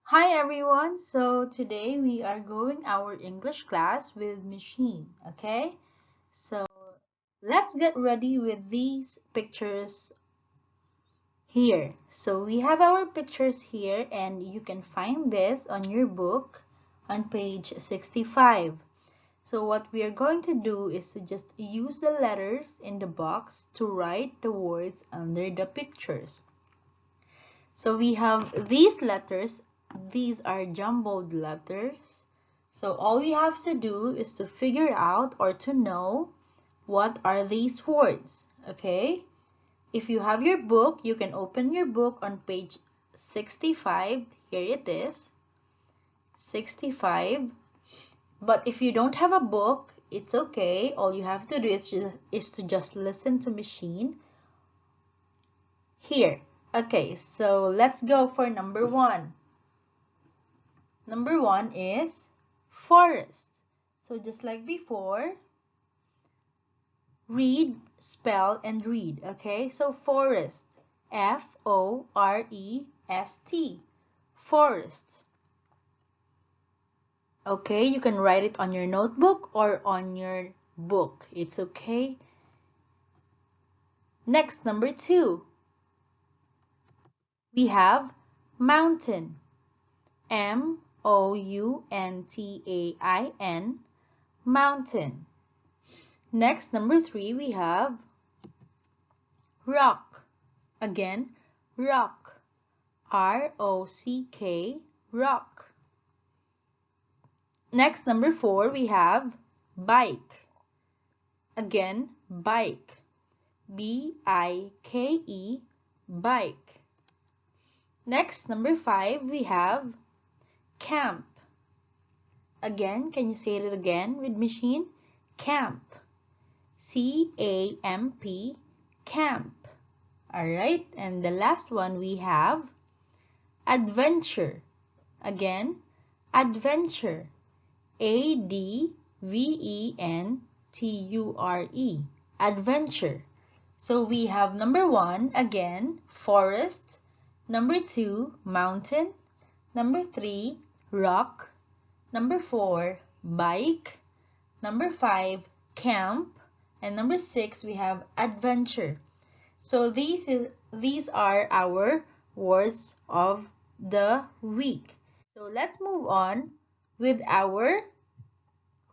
Hi everyone, so today we are going our English class with machine, okay? So let's get ready with these pictures here. So we have our pictures here and you can find this on your book on page 65. So what we are going to do is to just use the letters in the box to write the words under the pictures. So we have these letters. These are jumbled letters. So all we have to do is to figure out or to know what are these words. Okay? If you have your book, you can open your book on page 65. Here it is. 65. But if you don't have a book, it's okay. All you have to do is to just listen to machine here. Okay, so let's go for number 1. Number 1 is forest. So just like before, read, spell, and read. Okay, so forest. F-O-R-E-S-T. Forest. Okay, you can write it on your notebook or on your book. It's okay. Next, number 2. We have mountain. M-O-U-N-T-A-I-N. Mountain. Next, number 3, we have rock. Again, rock. R-O-C-K, rock. Next, number 4, we have bike. Again, bike. B-I-K-E, bike. Next, number 5, we have camp. Again, can you say it again with machine? Camp. C-A-M-P, camp. Alright, and the last one we have adventure. Again, adventure. A-D-V-E-N-T-U-R-E. Adventure. So we have number 1, again, forest. Number 2, mountain. Number 3, rock. Number 4, bike. Number 5, camp. And number 6, we have adventure. So these are our words of the week. So let's move on with our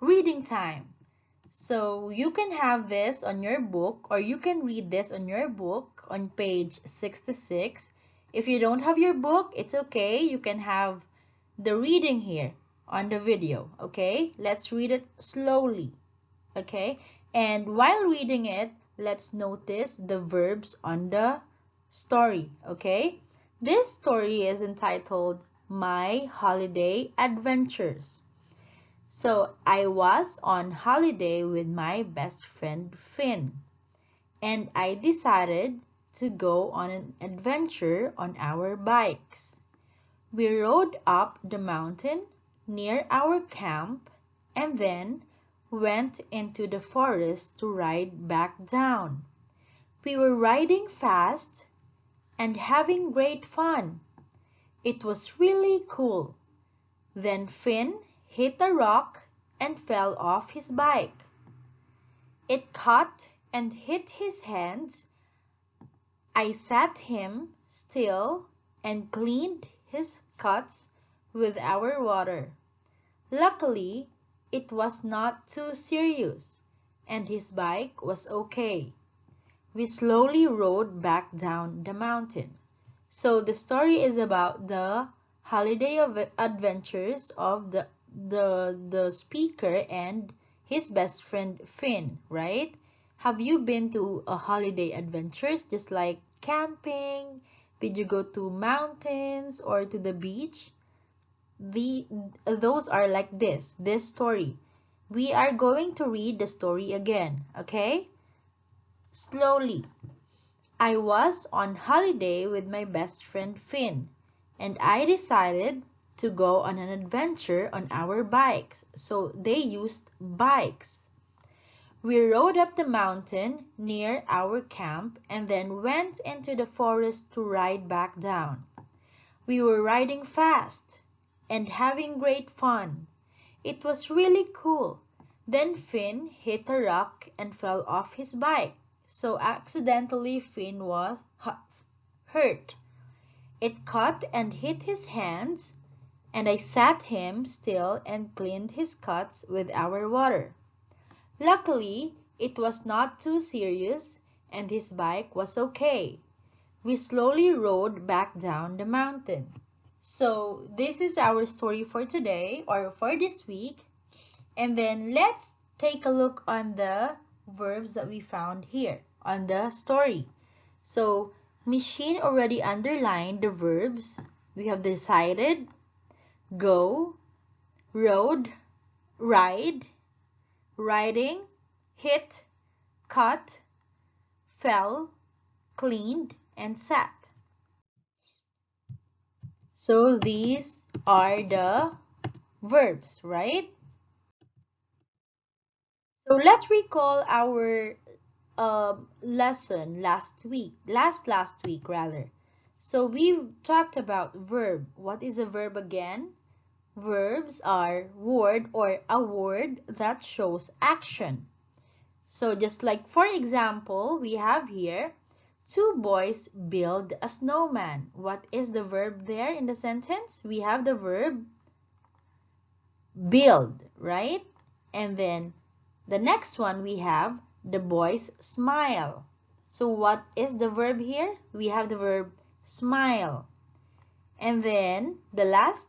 reading time. So you can have this on your book or you can read this on your book on page 66. If you don't have your book, it's okay. You can have the reading here on the video, okay? Let's read it slowly, okay? And while reading it, let's notice the verbs on the story, okay? This story is entitled My Holiday Adventures. So, I was on holiday with my best friend Finn, and I decided to go on an adventure on our bikes. We rode up the mountain near our camp and then went into the forest to ride back down. We were riding fast and having great fun. It was really cool. Then Finn hit a rock and fell off his bike. It cut and hit his hands. I sat him still and cleaned his cuts with our water. Luckily, it was not too serious, and his bike was okay. We slowly rode back down the mountain. So the story is about the holiday of adventures of the speaker and his best friend Finn, right? Have you been to a holiday adventures just like camping? Did you go to mountains or to the beach? Those are like this story. We are going to read the story again, okay? Slowly. I was on holiday with my best friend Finn, and I decided to go on an adventure on our bikes. So they used bikes. We rode up the mountain near our camp and then went into the forest to ride back down. We were riding fast and having great fun. It was really cool. Then Finn hit a rock and fell off his bike. So accidentally Finn was hurt. It cut and hit his hands, and I sat him still and cleaned his cuts with our water. Luckily, it was not too serious and his bike was okay. We slowly rode back down the mountain. So this is our story for today or for this week. And then let's take a look on the verbs that we found here on the story. So Miss Sheen already underlined the verbs. We have decided, go, rode, ride, riding, hit, cut, fell, cleaned, and sat. So these are the verbs, right? So let's recall our lesson last week. Last week rather. So we've talked about verb. What is a verb again? Verbs are word or a word that shows action. So just like for example, we have here, two boys build a snowman. What is the verb there in the sentence? We have the verb build, right? And then the next one we have the boys smile. So what is the verb here? We have the verb smile. And then the last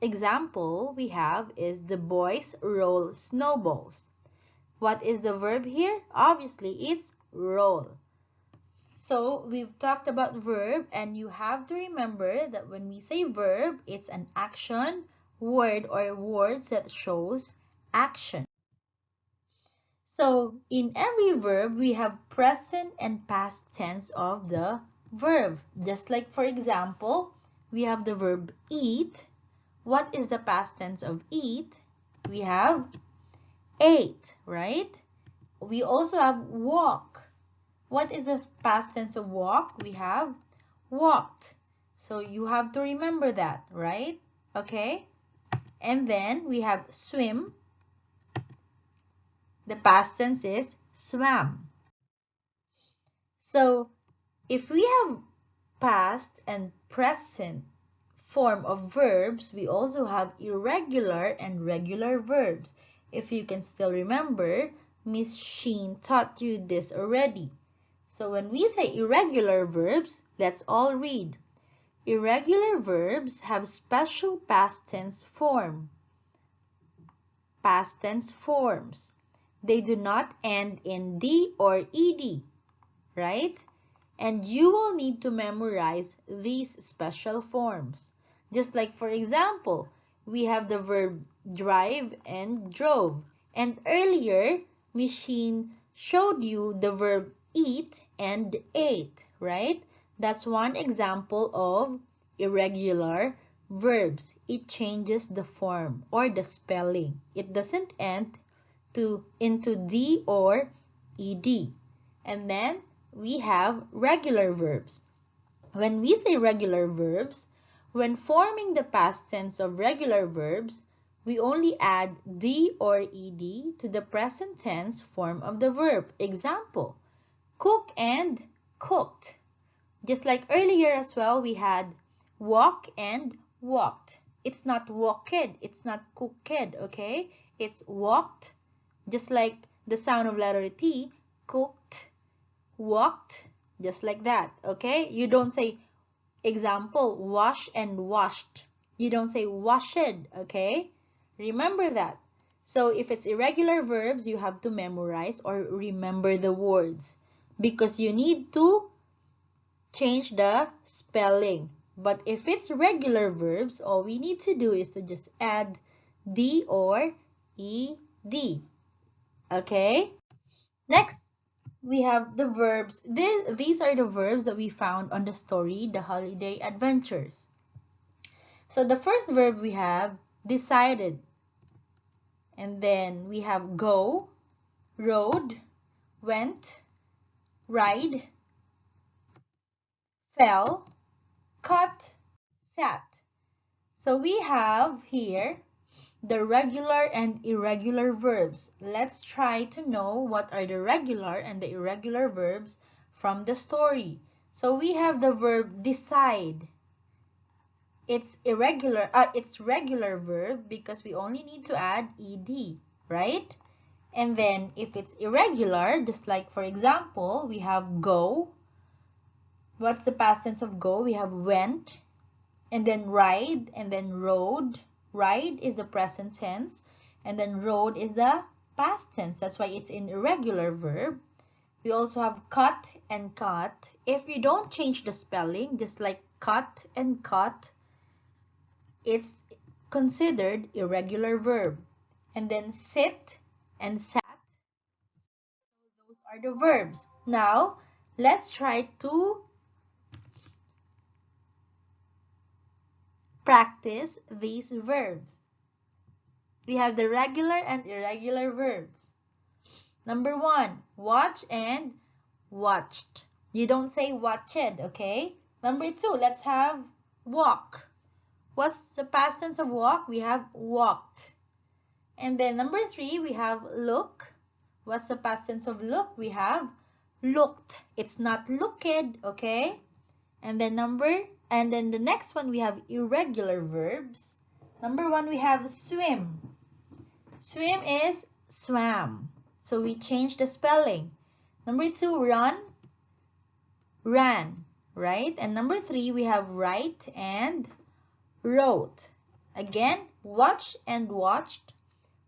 example we have is the boys roll snowballs. What is the verb here? Obviously, it's roll. So we've talked about verb, and you have to remember that when we say verb, it's an action, word, or words that shows action. So in every verb, we have present and past tense of the verb. Just like for example, we have the verb eat. What is the past tense of eat? We have ate, right? We also have walk. What is the past tense of walk? We have walked. So you have to remember that, right? Okay? And then we have swim. The past tense is swam. So if we have past and present form of verbs, we also have irregular and regular verbs. If you can still remember, Miss Sheen taught you this already. So when we say irregular verbs, let's all read. Irregular verbs have special past tense form. Past tense forms. They do not end in D or ED, right? And you will need to memorize these special forms. Just like for example, we have the verb drive and drove. And earlier, Miss Sheen showed you the verb eat and ate, right? That's one example of irregular verbs. It changes the form or the spelling. It doesn't end into D or ED. And then we have regular verbs. When we say regular verbs, when forming the past tense of regular verbs, we only add D or ED to the present tense form of the verb. Example, cook and cooked. Just like earlier as well, we had walk and walked. It's not walked, it's not cooked, okay? It's walked, just like the sound of letter T, cooked, walked, just like that, okay? You don't say, example, wash and washed. You don't say washed, okay? Remember that. So if it's irregular verbs, you have to memorize or remember the words because you need to change the spelling. But if it's regular verbs, all we need to do is to just add D or ED. Okay? Next, we have the verbs. These are the verbs that we found on the story, The Holiday Adventures. So the first verb we have decided. And then we have go, rode, went, ride, fell, cut, sat. So we have here the regular and irregular verbs. Let's try to know what are the regular and the irregular verbs from the story. So we have the verb decide. It's regular verb because we only need to add ed, right? And then if it's irregular, just like for example, we have go. What's the past tense of go? We have went, and then ride, and then rode. Ride is the present tense, and then rode is the past tense. That's why it's in irregular verb. We also have cut and cut. If you don't change the spelling, just like cut and cut, it's considered irregular verb. And then sit and sat, those are the verbs. Now, let's try to practice these verbs. We have the regular and irregular verbs. Number 1, watch and watched. You don't say watched, okay? Number 2, let's have walk. What's the past tense of walk? We have walked. And then number 3, we have look. What's the past tense of look? We have looked. It's not looked, okay? And then the next one, we have irregular verbs. Number 1, we have swim. Swim is swam. So we change the spelling. Number 2, run, ran, right? And number 3, we have write and wrote. Again, watch and watched,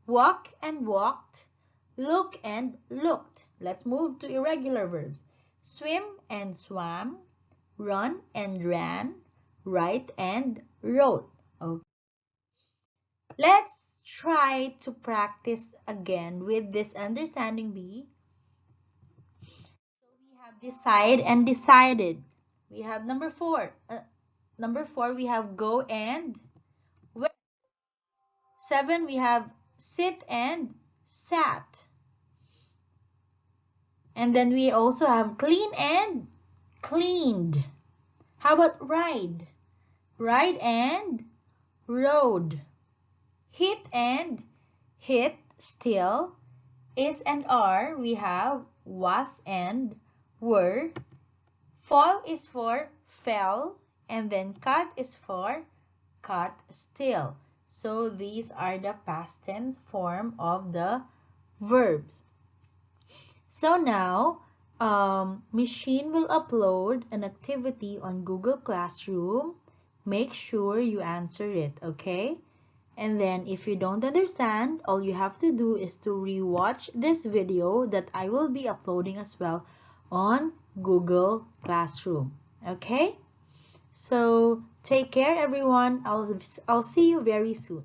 walk and walked, look and looked. Let's move to irregular verbs. Swim and swam, run and ran, write and wrote. Okay. Let's try to practice again with this understanding B. So we have decide and decided. We have number 4. Number 4, we have go and went. 7, we have sit and sat. And then we also have clean and cleaned. How about ride? Ride and rode. Hit and hit, still. Is and are, we have was and were. Fall is for fell. And then cut is for cut, still. So these are the past tense form of the verbs. So now, Machine will upload an activity on Google Classroom. Make sure you answer it, okay? And then if you don't understand, all you have to do is to rewatch this video that I will be uploading as well on Google Classroom, okay? So take care everyone. I'll see you very soon.